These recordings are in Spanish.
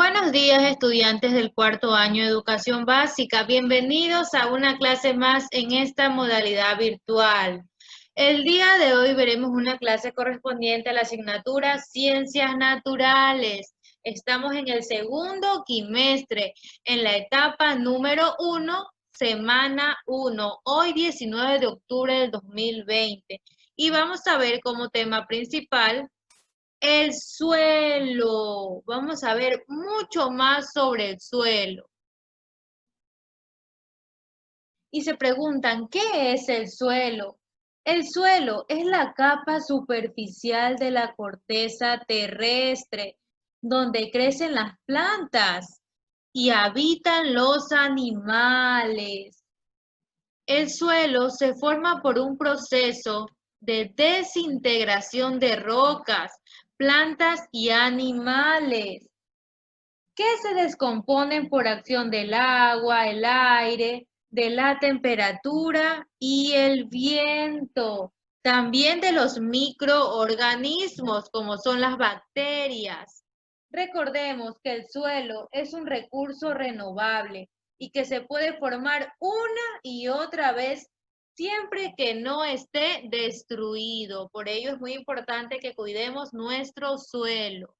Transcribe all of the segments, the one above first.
Buenos días, estudiantes del cuarto año de educación básica. Bienvenidos a una clase más en esta modalidad virtual. El día de hoy veremos una clase correspondiente a la asignatura Ciencias Naturales. Estamos en el segundo quimestre, en la etapa número 1, semana 1, hoy 19 de octubre del 2020. Y vamos a ver como tema principal el suelo. Vamos a ver mucho más sobre el suelo. Y se preguntan, ¿qué es el suelo? El suelo es la capa superficial de la corteza terrestre, donde crecen las plantas y habitan los animales. El suelo se forma por un proceso de desintegración de rocas, plantas y animales que se descomponen por acción del agua, el aire, de la temperatura y el viento. También de los microorganismos como son las bacterias. Recordemos que el suelo es un recurso renovable y que se puede formar una y otra vez siempre que no esté destruido. Por ello es muy importante que cuidemos nuestro suelo.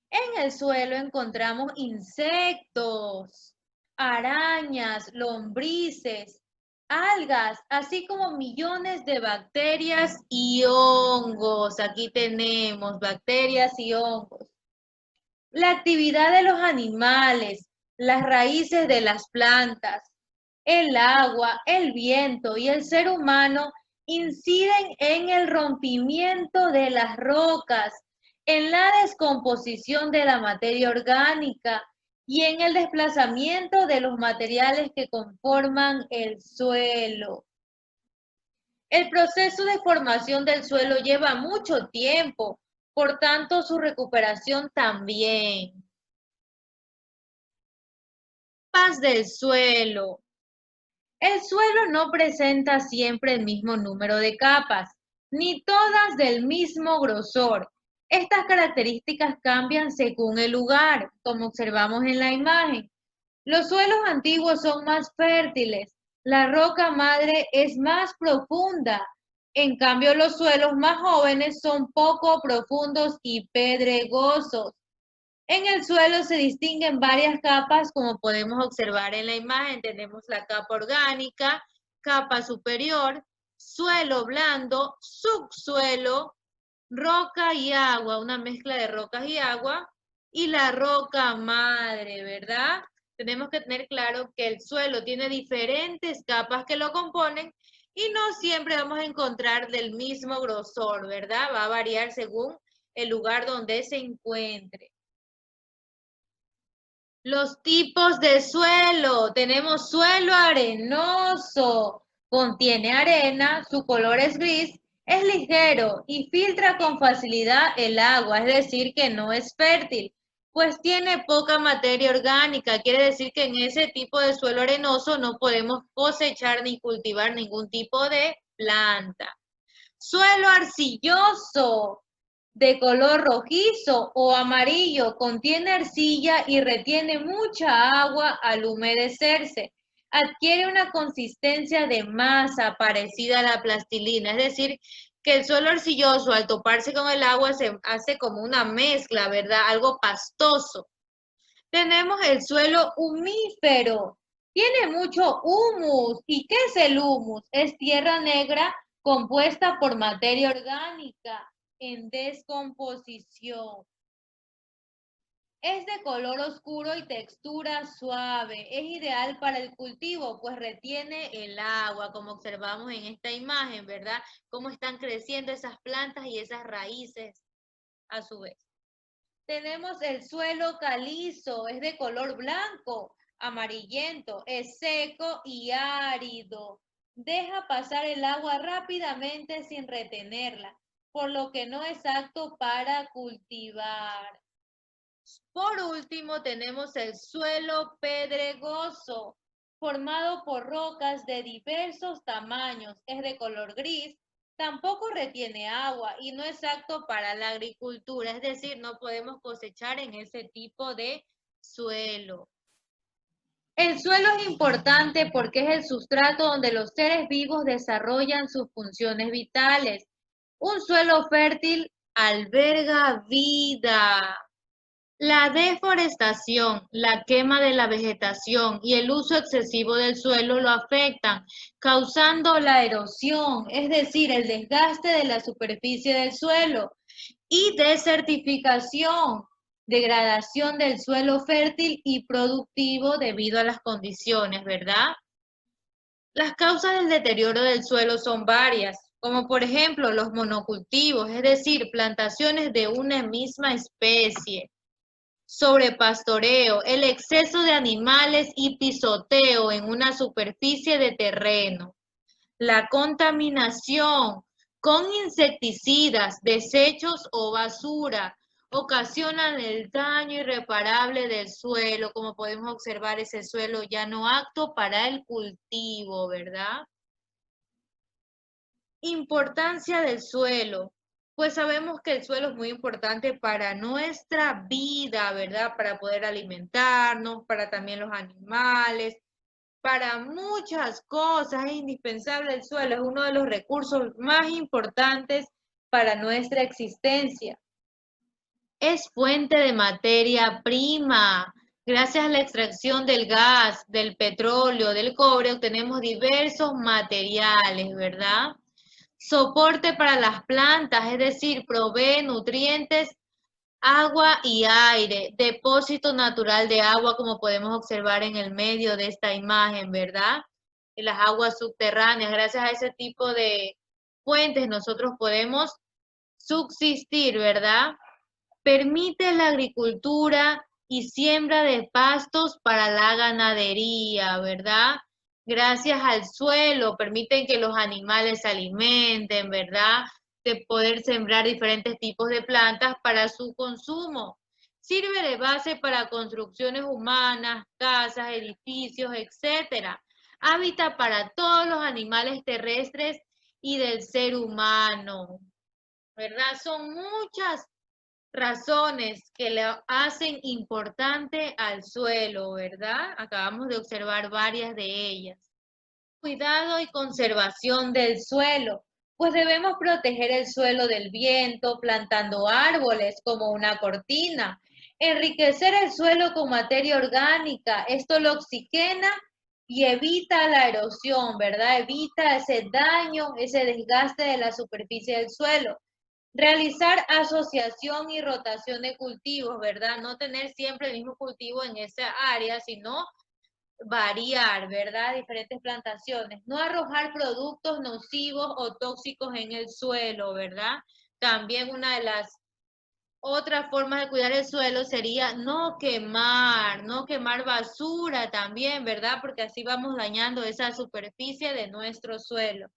En el suelo encontramos insectos, arañas, lombrices, algas, así como millones de bacterias y hongos. Aquí tenemos bacterias y hongos. La actividad de los animales, las raíces de las plantas, el agua, el viento y el ser humano inciden en el rompimiento de las rocas, en la descomposición de la materia orgánica y en el desplazamiento de los materiales que conforman el suelo. El proceso de formación del suelo lleva mucho tiempo, por tanto su recuperación también. Capas del suelo. El suelo no presenta siempre el mismo número de capas, ni todas del mismo grosor. Estas características cambian según el lugar, como observamos en la imagen. Los suelos antiguos son más fértiles, la roca madre es más profunda. En cambio, los suelos más jóvenes son poco profundos y pedregosos. En el suelo se distinguen varias capas, como podemos observar en la imagen. Tenemos la capa orgánica, capa superior, suelo blando, subsuelo, roca y agua, una mezcla de rocas y agua, y la roca madre, ¿verdad? Tenemos que tener claro que el suelo tiene diferentes capas que lo componen y no siempre vamos a encontrar del mismo grosor, ¿verdad? Va a variar según el lugar donde se encuentre. Los tipos de suelo. Tenemos suelo arenoso. Contiene arena, su color es gris, es ligero y filtra con facilidad el agua, es decir, que no es fértil, pues tiene poca materia orgánica. Quiere decir que en ese tipo de suelo arenoso no podemos cosechar ni cultivar ningún tipo de planta. Suelo arcilloso de color rojizo o amarillo, contiene arcilla y retiene mucha agua al humedecerse. Adquiere una consistencia de masa parecida a la plastilina, es decir, que el suelo arcilloso al toparse con el agua se hace como una mezcla, ¿verdad? Algo pastoso. Tenemos el suelo humífero. Tiene mucho humus. ¿Y qué es el humus? Es tierra negra compuesta por materia orgánica en descomposición. Es de color oscuro y textura suave. Es ideal para el cultivo, pues retiene el agua, como observamos en esta imagen, ¿verdad? Cómo están creciendo esas plantas y esas raíces a su vez. Tenemos el suelo calizo, es de color blanco, amarillento, es seco y árido. Deja pasar el agua rápidamente sin retenerla, por lo que no es apto para cultivar. Por último, tenemos el suelo pedregoso, formado por rocas de diversos tamaños. Es de color gris, Tampoco retiene agua y no es apto para la agricultura, es decir, no podemos cosechar en ese tipo de suelo. El suelo es importante porque es el sustrato donde los seres vivos desarrollan sus funciones vitales. Un suelo fértil alberga vida. La deforestación, la quema de la vegetación y el uso excesivo del suelo lo afectan, causando la erosión, es decir, el desgaste de la superficie del suelo, y desertificación, degradación del suelo fértil y productivo debido a las condiciones, ¿verdad? Las causas del deterioro del suelo son varias, como por ejemplo los monocultivos, es decir, plantaciones de una misma especie, sobrepastoreo, el exceso de animales y pisoteo en una superficie de terreno, la contaminación con insecticidas, desechos o basura ocasionan el daño irreparable del suelo, como podemos observar ese suelo ya no apto para el cultivo, ¿verdad? Importancia del suelo. Pues sabemos que el suelo es muy importante para nuestra vida, ¿verdad? Para poder alimentarnos, para también los animales, para muchas cosas es indispensable el suelo, es uno de los recursos más importantes para nuestra existencia. Es fuente de materia prima. Gracias a la extracción del gas, del petróleo, del cobre, obtenemos diversos materiales, ¿verdad? Soporte para las plantas, es decir, provee nutrientes, agua y aire, depósito natural de agua, como podemos observar en el medio de esta imagen, ¿verdad? En las aguas subterráneas, gracias a ese tipo de fuentes nosotros podemos subsistir, ¿verdad? Permite la agricultura y siembra de pastos para la ganadería, ¿verdad? Gracias al suelo, permiten que los animales se alimenten, ¿verdad? De poder sembrar diferentes tipos de plantas para su consumo. Sirve de base para construcciones humanas, casas, edificios, etcétera. Hábitat para todos los animales terrestres y del ser humano, ¿verdad? Son muchas razones que le hacen importante al suelo, ¿verdad? Acabamos de observar varias de ellas. Cuidado y conservación del suelo, pues debemos proteger el suelo del viento, plantando árboles como una cortina. Enriquecer el suelo con materia orgánica, esto lo oxigena y evita la erosión, ¿verdad? Evita ese daño, ese desgaste de la superficie del suelo. Realizar asociación y rotación de cultivos, ¿verdad? No tener siempre el mismo cultivo en esa área, sino variar, ¿verdad? Diferentes plantaciones. No arrojar productos nocivos o tóxicos en el suelo, ¿verdad? También una de las otras formas de cuidar el suelo sería no quemar basura también, ¿verdad? Porque así vamos dañando esa superficie de nuestro suelo.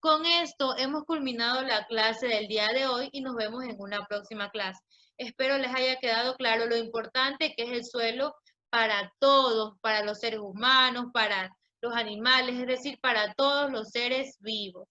Con esto hemos culminado la clase del día de hoy y nos vemos en una próxima clase. Espero les haya quedado claro lo importante que es el suelo para todos, para los seres humanos, para los animales, es decir, para todos los seres vivos.